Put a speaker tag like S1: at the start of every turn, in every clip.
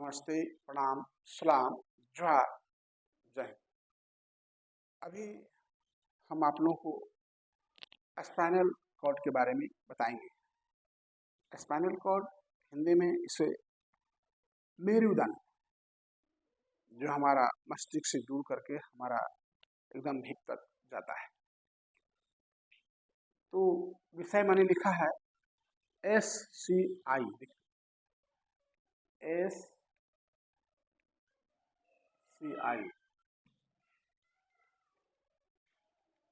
S1: नमस्ते, प्रणाम, सलाम, जोहार, जय हिंद। अभी हम आप लोगों को स्पाइनल कॉर्ड के बारे में बताएंगे। स्पाइनल कॉर्ड हिंदी में इसे मेरुदंड, जो हमारा मस्तिष्क से जुड़ करके हमारा एकदम हिप तक जाता है। तो विषय मैंने लिखा है SCI,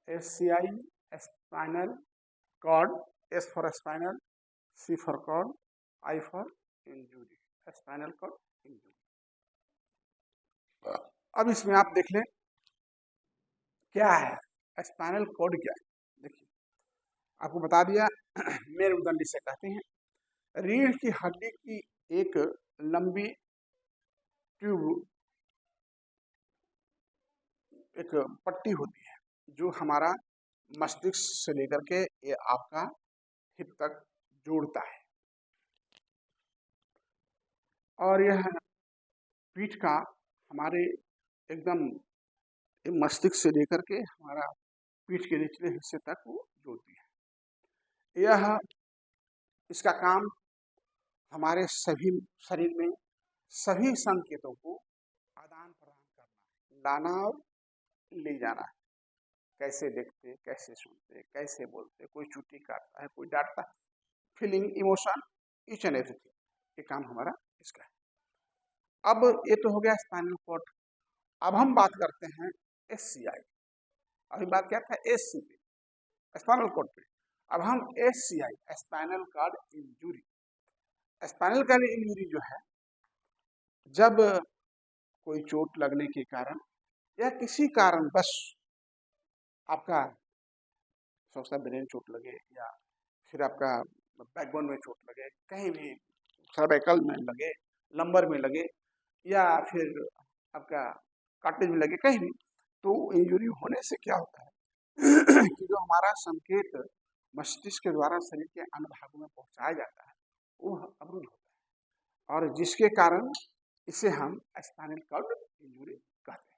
S1: SCI, spinal cord, S for spinal, C for cord, I for injury, spinal cord injury. अब इसमें आप देख लें क्या है स्पाइनल कॉर्ड, क्या है। देखिए, आपको बता दिया मेरुदंड इसे कहते हैं। रीढ़ की हड्डी की एक लंबी ट्यूब, एक पट्टी होती है जो हमारा मस्तिष्क से लेकर के ये आपका हिप तक जोड़ता है, और यह पीठ का हमारे एकदम मस्तिष्क से लेकर के हमारा पीठ के निचले हिस्से तक वो जोड़ती है। यह इसका काम हमारे सभी शरीर में सभी संकेतों को आदान प्रदान करना, लाना और ले जाना है। कैसे देखते, कैसे सुनते, कैसे बोलते, कोई चुट्टी काटता है, कोई डांटता है, feeling, emotion, each and everything, ये काम हमारा इसका है। अब ये तो हो गया स्पाइनल कॉर्ड। अब हम बात करते हैं SCI। अभी बात क्या था SC पे, स्पाइनल कॉर्ड पे। अब हम SCI, spinal cord injury. Spinal cord injury जो है, जब कोई चोट लगने के कारण या किसी कारण बस आपका सोचता ब्रेन चोट लगे, या फिर आपका बैकबोन में चोट लगे, कहीं भी सर्वाइकल में लगे, लंबर में लगे, या फिर आपका कार्टिलेज में लगे, कहीं भी, तो इंजरी होने से क्या होता है कि जो हमारा संकेत मस्तिष्क के द्वारा शरीर के अन्य भागों में पहुंचाया जाता है वो अवरुद्ध होता है, और जिसके कारण इसे हम स्पाइनल कॉर्ड इंजरी कहते हैं।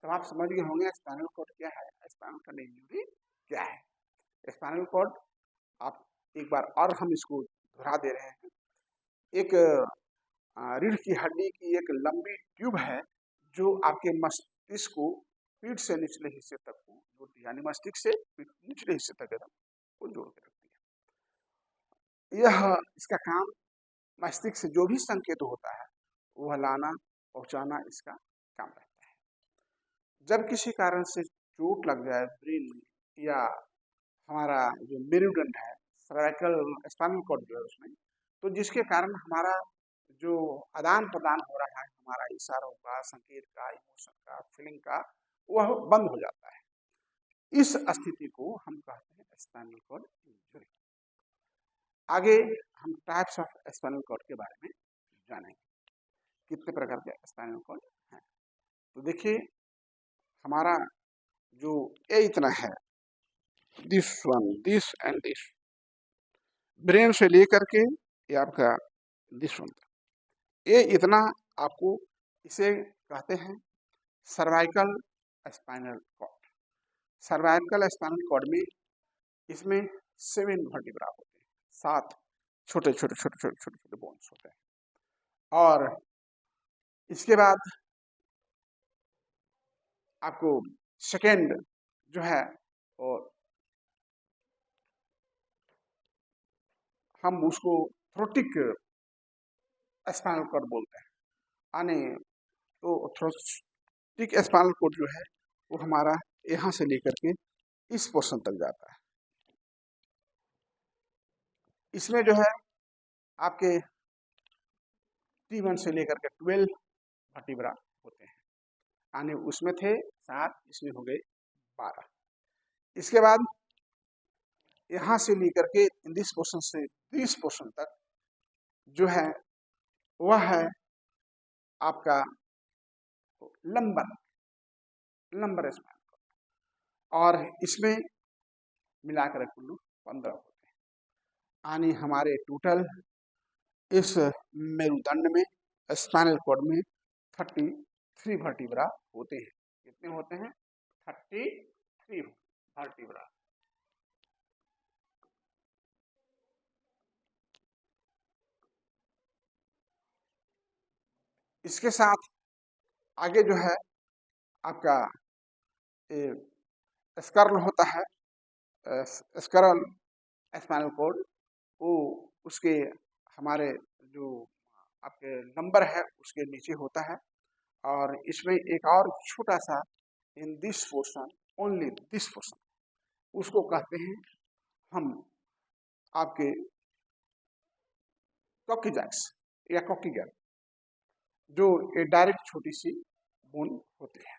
S1: तब आप समझ गए होंगे स्पाइनल कॉर्ड क्या है, स्पाइनल कॉर्ड इंजरी क्या है। स्पाइनल कॉर्ड, आप एक बार और हम इसको दोहरा दे रहे हैं। एक रीढ़ की हड्डी की एक लंबी ट्यूब है जो आपके मस्तिष्क को पीठ से निचले हिस्से तक को जोड़ती है, यानी मस्तिष्क से निचले हिस्से तक एकदम को जोड़ के रखती है। यह इसका काम मस्तिष्क से जो भी संकेत होता है वह लाना पहुंचाना इसका काम रहता है। जब किसी कारण से चोट लग जाए ब्रेन में, या हमारा जो मेरुदंड है, सर्वाइकल स्पाइनल कॉर्ड जो है उसमें, तो जिसके कारण हमारा जो आदान प्रदान हो रहा है हमारा इशारों का, संकेत का, इमोशन का, फीलिंग का, वह बंद हो जाता है। इस स्थिति को हम कहते हैं स्पाइनल कॉर्ड इंजरी। आगे हम टाइप्स ऑफ स्पाइनल कॉर्ड के बारे में जानेंगे, कितने प्रकार के स्पाइनल कॉर्ड हैं। तो देखिए, हमारा जो ये इतना है, this one, this and this, brain से लेकर के ये आपका दिस वन, ये इतना आपको इसे कहते हैं cervical spinal cord. Cervical spinal cord में इसमें 7 वर्टिब्रा होते हैं, 7 छोटे छोटे छोटे छोटे छोटे छोटे बोन्स होते हैं, और इसके बाद आपको सेकेंड जो है, और हम उसको थ्रोटिक स्पाइनल कॉर्ड बोलते हैं। आने तो थ्रोटिक स्पाइनल कॉर्ड जो है वो हमारा यहाँ से लेकर के इस पोर्शन तक जाता है। इसमें जो है आपके T1 से लेकर के 12 वर्टिब्रा होते हैं, आने उसमें थे 7, इसमें हो गए 12। इसके बाद यहाँ से लेकर के दिस पोर्शन से दिस पोर्शन तक जो है वह है आपका लंबर स्पाइनल कॉर्ड, और इसमें मिलाकर कुल 15 होते हैं। यानी हमारे टोटल इस मेरुदंड में स्पाइनल कॉर्ड में 33 वर्टिब्रा होते हैं। कितने होते हैं? 33 वर्टिब्रा। इसके साथ आगे जो है आपका स्कर्ल होता है, स्कर्ल स्पाइनल कॉर्ड, वो उसके हमारे जो आपके नंबर है उसके नीचे होता है। और इसमें एक और छोटा सा in this portion, only this portion, उसको कहते हैं हम आपके कॉकीजैक्स या कॉकीगैल, जो ये डायरेक्ट छोटी सी बोन होती है।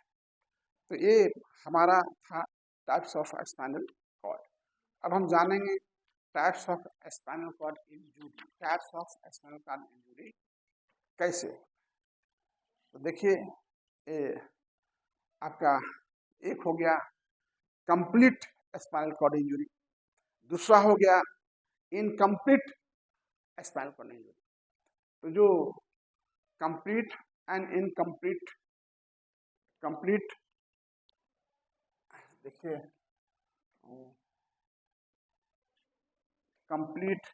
S1: तो ये हमारा था टाइप्स ऑफ स्पाइनल कॉर्ड। अब हम जानेंगे types of spinal cord injury. Types of spinal cord injury कैसे? तो देखिए, ये आपका एक हो गया कंप्लीट स्पाइनल कॉर्ड इंजरी, दूसरा हो गया इनकम्प्लीट स्पाइनल कॉर्ड इंजरी। तो जो कंप्लीट एंड इनकम्प्लीट, कंप्लीट देखिए complete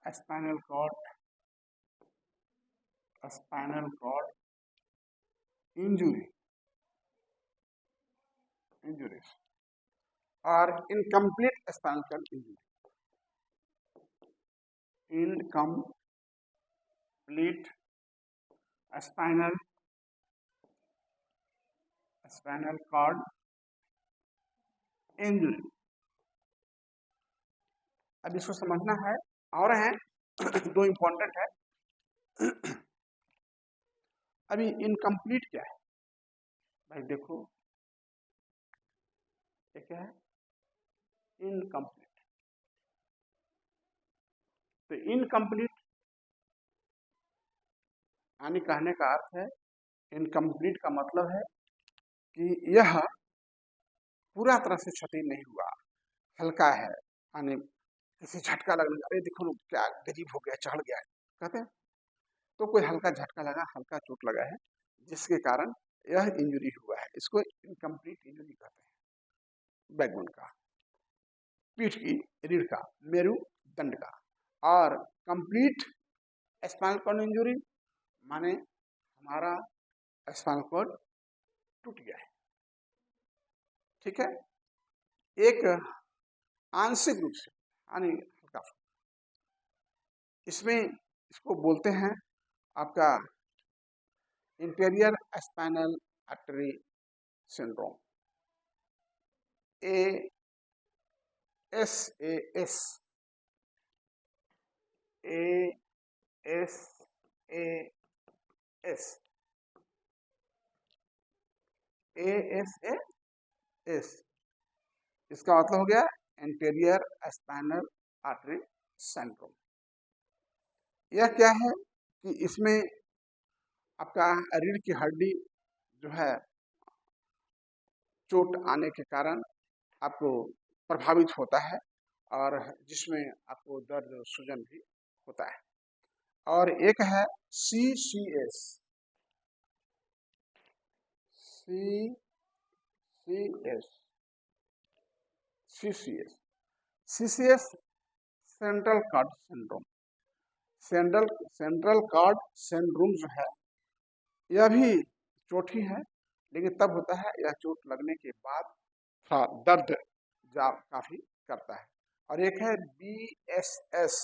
S1: spinal cord injury, injuries और incomplete spinal cord injury. Incomplete spinal cord injury. अब इसको समझना है और है दो इंपॉर्टेंट है। अभी इनकम्प्लीट क्या है भाई? देखो ये क्या है? इनकम्प्लीट। तो इनकम्प्लीट यानी कहने का अर्थ है, इनकम्प्लीट का मतलब है कि यह पूरा तरह से क्षति नहीं हुआ, हल्का है, यानी किसी झटका लगने, अरे देखो लोग क्या गरीब हो गया, चढ़ गया, कहते हैं तो कोई हल्का झटका लगा, हल्का चोट लगा है जिसके कारण यह इंजरी हुआ है, इसको इनकम्प्लीट इंजरी कहते हैं। बैकबोन का, पीठ की रीढ़ का, मेरुदंड का। और कंप्लीट स्पाइनल कॉर्ड इंजरी माने हमारा स्पाइनल कॉर्ड टूट गया है, ठीक है, एक आंशिक रूप से यानी हल्का। इसमें इसको बोलते हैं आपका interior spinal artery syndrome, ASAS, ASAS। इसका मतलब हो गया इंटीरियर स्पाइनल आर्टरी सिंड्रोम। यह क्या है कि इसमें आपका रीढ़ की हड्डी जो है चोट आने के कारण आपको प्रभावित होता है, और जिसमें आपको दर्द सूजन भी होता है। और एक है CCS, CCS central cord syndrome. Central cord syndrome जो है यह भी चोट ही है, लेकिन तब होता है यह चोट लगने के बाद थोड़ा दर्द काफी करता है। और एक है BSS,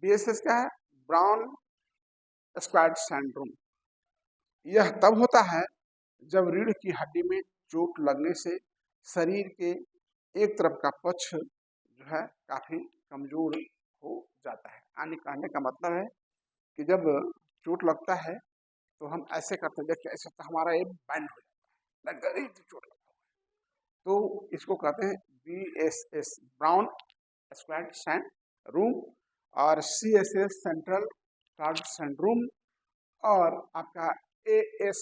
S1: BSS क्या है? Brown squad syndrome. यह तब होता है जब रीढ़ की हड्डी में चोट लगने से शरीर के एक तरफ का पक्ष जो है काफी कमजोर हो जाता है। यानी कहने का मतलब है कि जब चोट लगता है तो हम ऐसे करते हैं, देखिए ऐसे तो हमारा ये बैंड हो जाता है, गरीब चोट लगता है। तो इसको कहते हैं BSS, ब्राउन स्क्वाड सिंड्रोम, और CSS सेंट्रल कॉर्ड सिंड्रोम, और आपका AS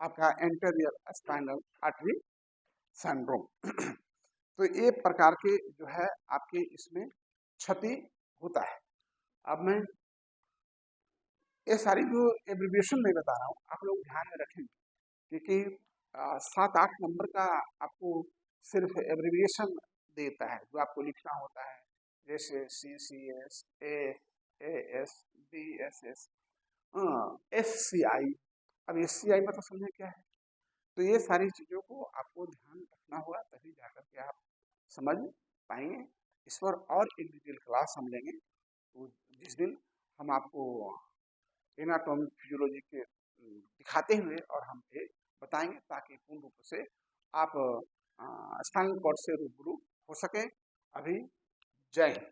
S1: आपका एंटेरियर स्पाइनल आर्टरी सिंड्रोम। तो ये प्रकार के जो है आपके इसमें क्षति होता है। अब मैं ये सारी जो एब्रिविएशन मैं बता रहा हूँ आप लोग ध्यान में रखेंगे, क्योंकि 7-8 नंबर का आपको सिर्फ एब्रिविएशन देता है जो आपको लिखना होता है, जैसे CCS, AS, DSS, SCI। अब SCI मतलब समझे क्या है? तो ये सारी चीज़ों को आपको ध्यान रखना होगा, तभी जाकर के आप समझ पाएंगे। इस पर और एक डिटेल क्लास हम लेंगे, तो जिस दिन हम आपको एनाटॉमी फिजियोलॉजी के दिखाते हुए और हम ये बताएंगे, ताकि पूर्ण रूप से आप स्पाइनल कॉर्ड से रूबरू हो सके। अभी जय हिंद।